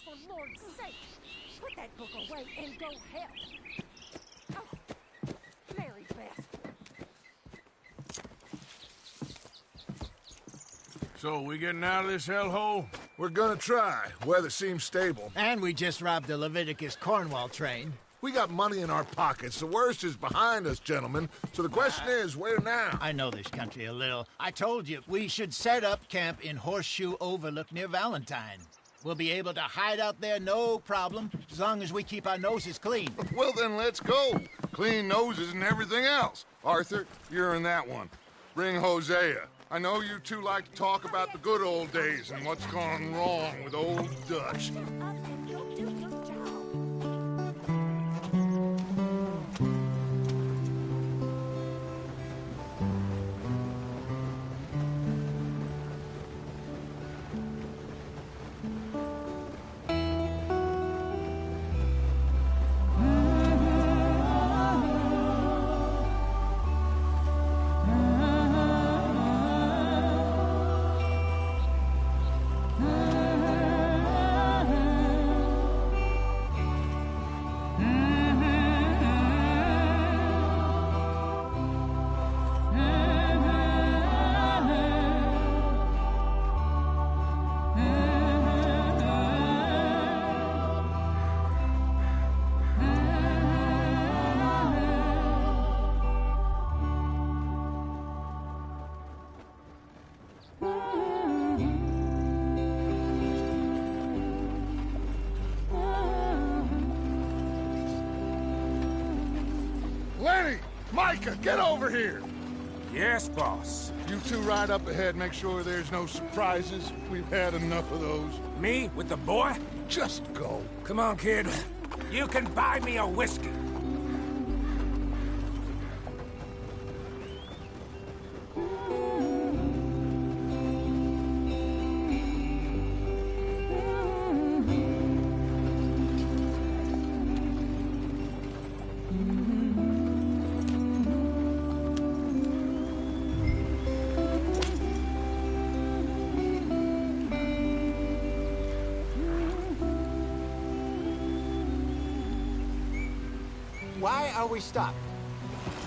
for Lord's sake! Put that book away and go help! Oh, Mary Beth. So, we getting out of this hellhole? We're gonna try. Weather seems stable. And we just robbed the Leviticus Cornwall train. We got money in our pockets. The worst is behind us, gentlemen. So the question is, where now? I know this country a little. I told you, we should set up camp in Horseshoe Overlook near Valentine. We'll be able to hide out there, no problem, as long as we keep our noses clean. Well, then let's go. Clean noses and everything else. Arthur, you're in that one. Bring Hosea. I know you two like to talk about the good old days and what's gone wrong with old Dutch. Micah, get over here! Yes, boss. You two ride up ahead, make sure there's no surprises. We've had enough of those. Me with the boy? Just go. Come on, kid. You can buy me a whiskey. Why are we stopped?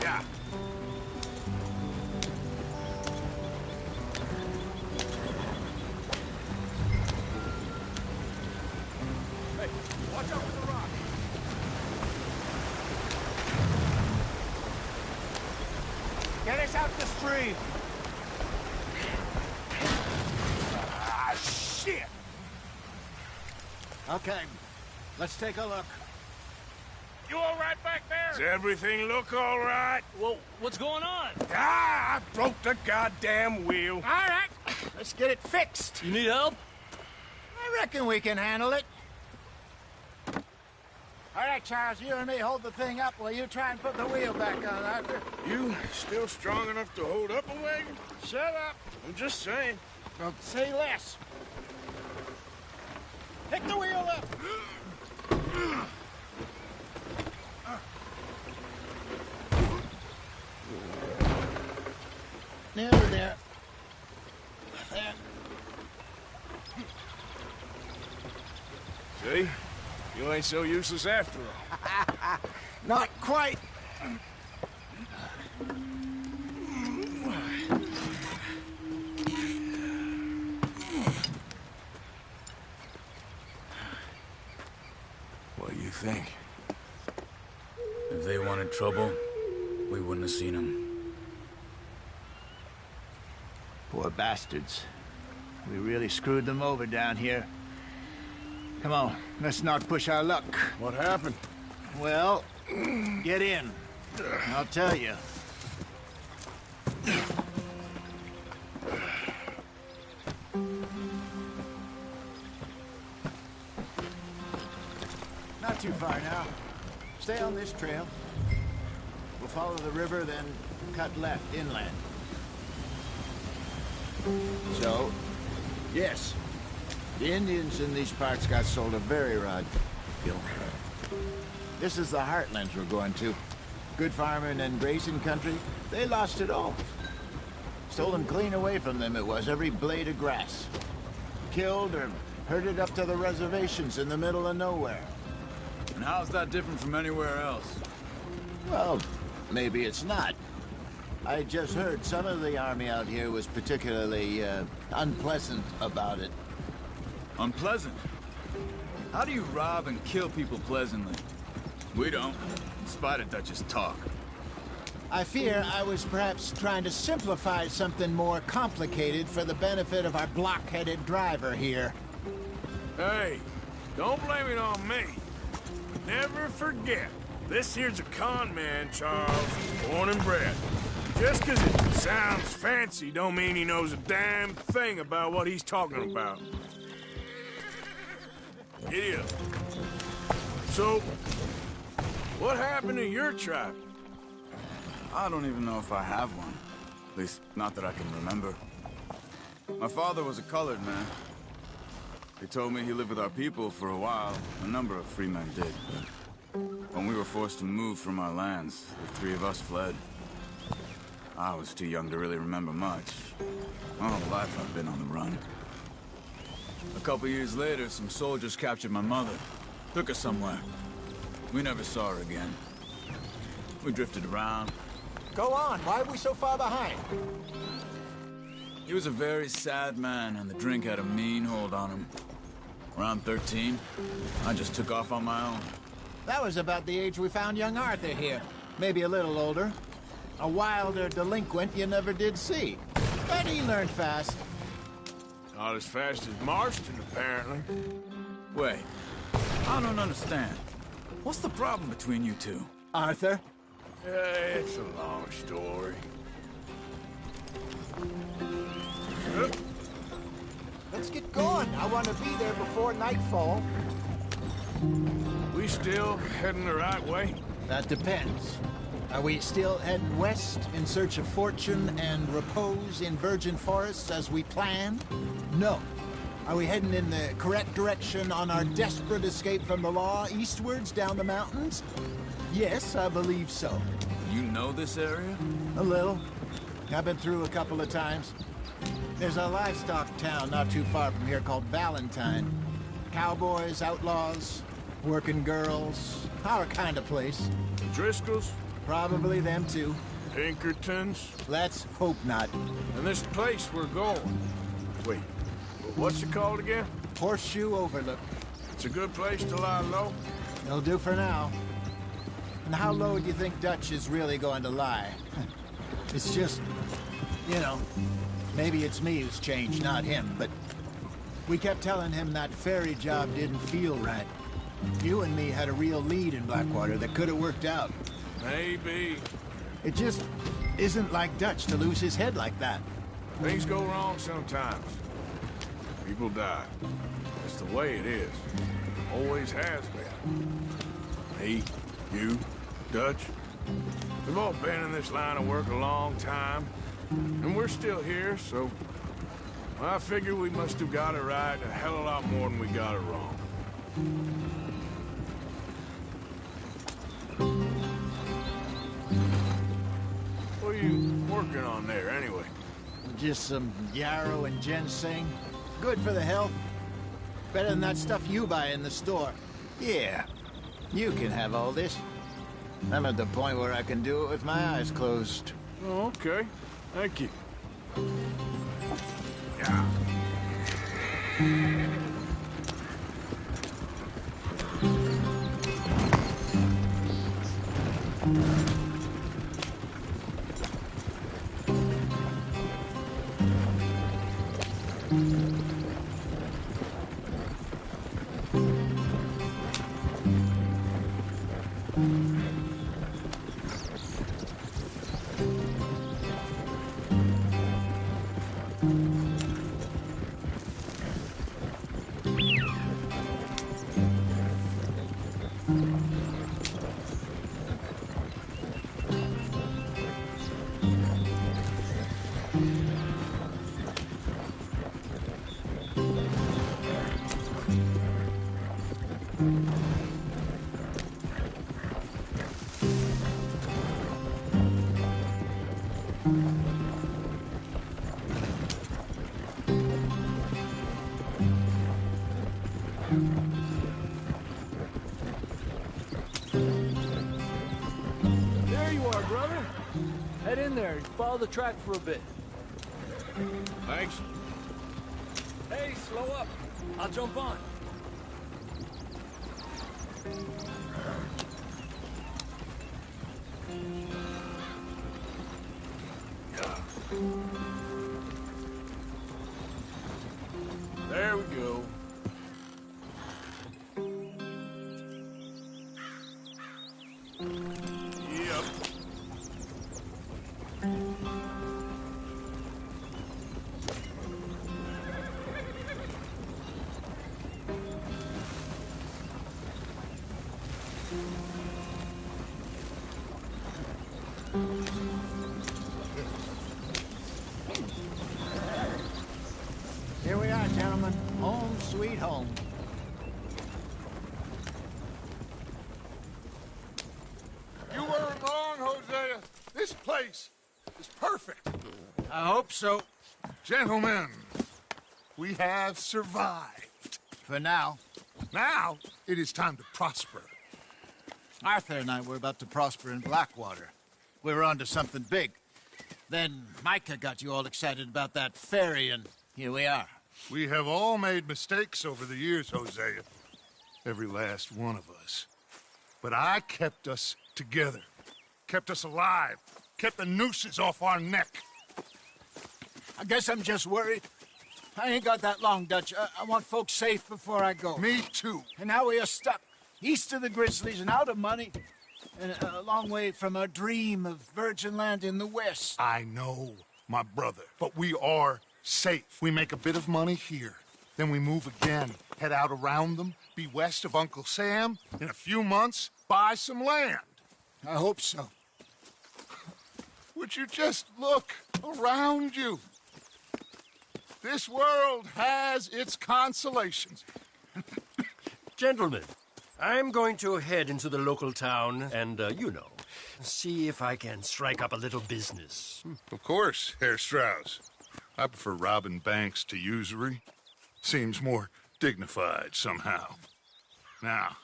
Yeah. Hey, watch out for the rock. Get us out the stream. Ah, shit! Okay, let's take a look. You all right back there? Does everything look all right? Well, what's going on? Ah, I broke the goddamn wheel. All right, let's get it fixed. You need help? I reckon we can handle it. All right, Charles, you and me hold the thing up while you try and put the wheel back on, Arthur. You still strong enough to hold up a wagon? Shut up. I'm just saying. Don't say less. Pick the wheel up. Nearly there. There. See? You ain't so useless after all. Not quite. What do you think? If they wanted trouble, we wouldn't have seen them. Poor bastards. We really screwed them over down here. Come on, let's not push our luck. What happened? Well, get in. I'll tell you. Not too far now. Stay on this trail. We'll follow the river, then cut left inland. So, yes, the Indians in these parts got sold a very rod kill. This is the heartlands we're going to. Good farming and grazing country, they lost it all. Stolen clean away from them it was, every blade of grass. Killed or Herded up to the reservations in the middle of nowhere. And how's that different from anywhere else? Well, maybe it's not. I just heard some of the army out here was particularly, unpleasant about it. Unpleasant? How do you rob and kill people pleasantly? We don't, in spite of Dutch's talk. I fear I was perhaps trying to simplify something more complicated for the benefit of our block-headed driver here. Hey, don't blame it on me. Never forget, this here's a con man, Charles, born and bred. Just 'cause it sounds fancy don't mean he knows a damn thing about what he's talking about. Giddy up. So, what happened to your tribe? I don't even know if I have one. At least, not that I can remember. My father was a colored man. They told me he lived with our people for a while. A number of free men did. When we were forced to move from our lands, the three of us fled. I was too young to really remember much. My whole life I've been on the run. A couple years later, some soldiers captured my mother. Took her somewhere. We never saw her again. We drifted around. Go on, why are we so far behind? He was a very sad man, and the drink had a mean hold on him. Around 13, I just took off on my own. That was about the age we found young Arthur here. Maybe a little older. A wilder delinquent you never did see. But he learned fast. Not as fast as Marston, apparently. Wait, I don't understand. What's the problem between you two? Arthur? It's a long story. Let's get going. I want to be there before nightfall. We still heading the right way? That depends. Are we still heading west in search of fortune and repose in virgin forests as we planned? No. Are we heading in the correct direction on our desperate escape from the law eastwards down the mountains? Yes, I believe so. You know this area? A little. I've been through a couple of times. There's a livestock town not too far from here called Valentine. Cowboys, outlaws, working girls, our kind of place. Driscolls? Probably them too. Pinkertons? Let's hope not. And this place we're going. Wait, what's it called again? Horseshoe Overlook. It's a good place to lie low? It'll do for now. And how low do you think Dutch is really going to lie? It's just, you know, maybe it's me who's changed, not him, but we kept telling him that ferry job didn't feel right. You and me had a real lead in Blackwater that could have worked out. Maybe. It just isn't like Dutch to lose his head like that. Things go wrong sometimes. People die. That's the way it is. Always has been. Me, you, Dutch. We've all been in this line of work a long time. And we're still here, so... I figure we must have got it right a hell of a lot more than we got it wrong. What are you working on there, anyway? Just some yarrow and ginseng. Good for the health. Better than that stuff you buy in the store. Yeah, you can have all this. I'm at the point where I can do it with my eyes closed. Oh, okay. Thank you. Yeah. brother. Head in there and follow the track for a bit. Thanks. Hey, slow up. I'll jump on. There we go. Yep. Here we are, gentlemen. Home sweet home. You weren't wrong, Hosea. This place is perfect. I hope so. Gentlemen, we have survived. For now. Now, it is time to prosper. Arthur and I were about to prosper in Blackwater. We were onto something big. Then Micah got you all excited about that ferry, and here we are. We have all made mistakes over the years, Hosea. Every last one of us. But I kept us together. Kept us alive. Kept the nooses off our neck. I guess I'm just worried. I ain't got that long, Dutch. I want folks safe before I go. Me too. And now we are stuck east of the Grizzlies and out of money, and a long way from our dream of virgin land in the west. I know, my brother. But we are safe. We make a bit of money here. Then we move again. Head out around them. Be west of Uncle Sam. In a few months, buy some land. I hope so. Would you just look around you? This world has its consolations. Gentlemen, I'm going to head into the local town and, see if I can strike up a little business. Of course, Herr Strauss. I prefer robbing banks to usury. Seems more dignified somehow. Now,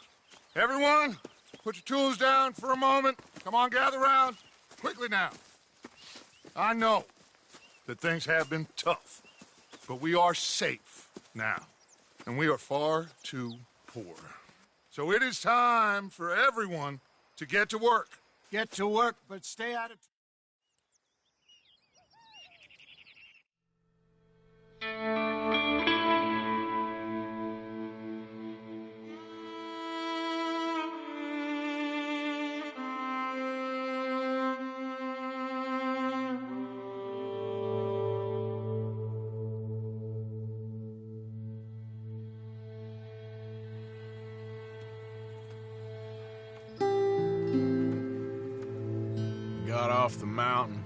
everyone, put your tools down for a moment. Come on, gather round. Quickly now. I know that things have been tough, but we are safe now, and we are far too poor. So it is time for everyone to get to work. Get to work, but stay out of... Got off the mountain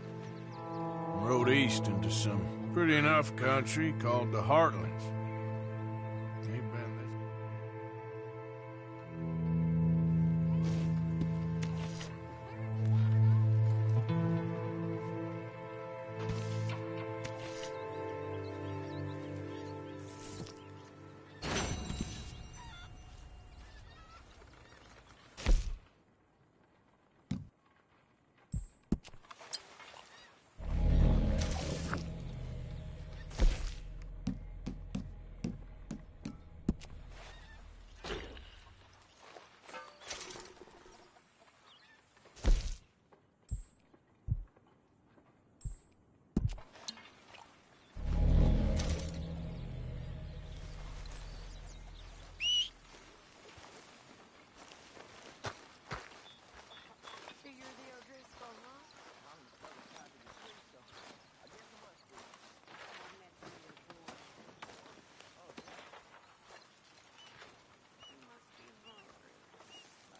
and rode east into some pretty enough country called the Heartlands. Ain't been this.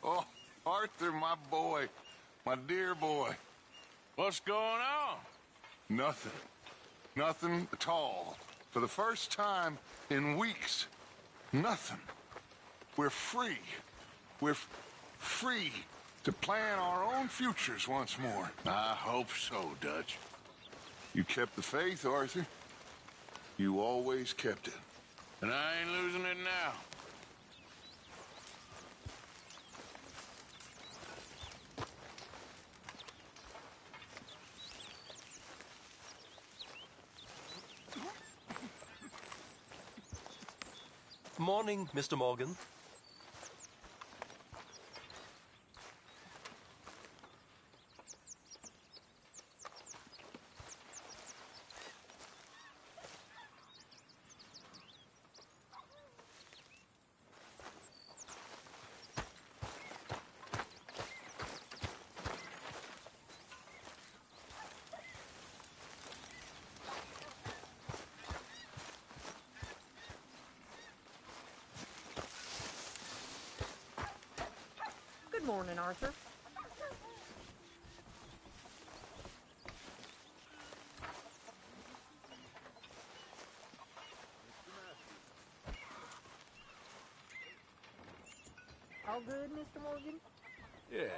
Oh, Arthur, my boy. My dear boy. What's going on? Nothing. Nothing at all. For the first time in weeks. Nothing. We're free. We're free to plan our own futures once more. I hope so, Dutch. You kept the faith, Arthur. You always kept it. And I ain't losing it now. Morning, Mr. Morgan. Good morning, Arthur. All good, Mr. Morgan? Yeah.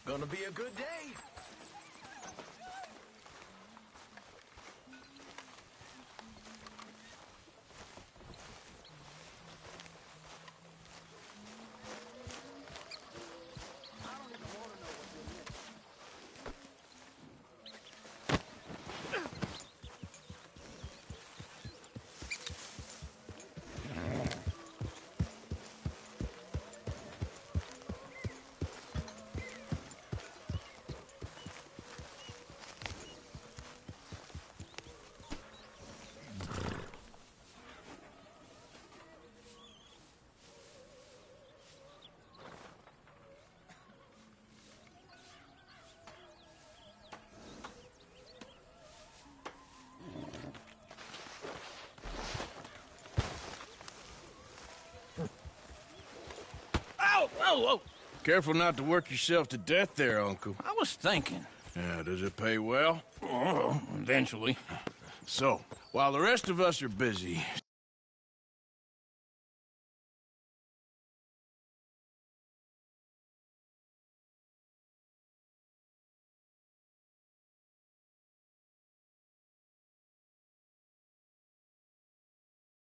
Gonna be a good day. Whoa, whoa! Careful not to work yourself to death there, Uncle. I was thinking. Yeah, does it pay well? Oh, eventually. So, while the rest of us are busy,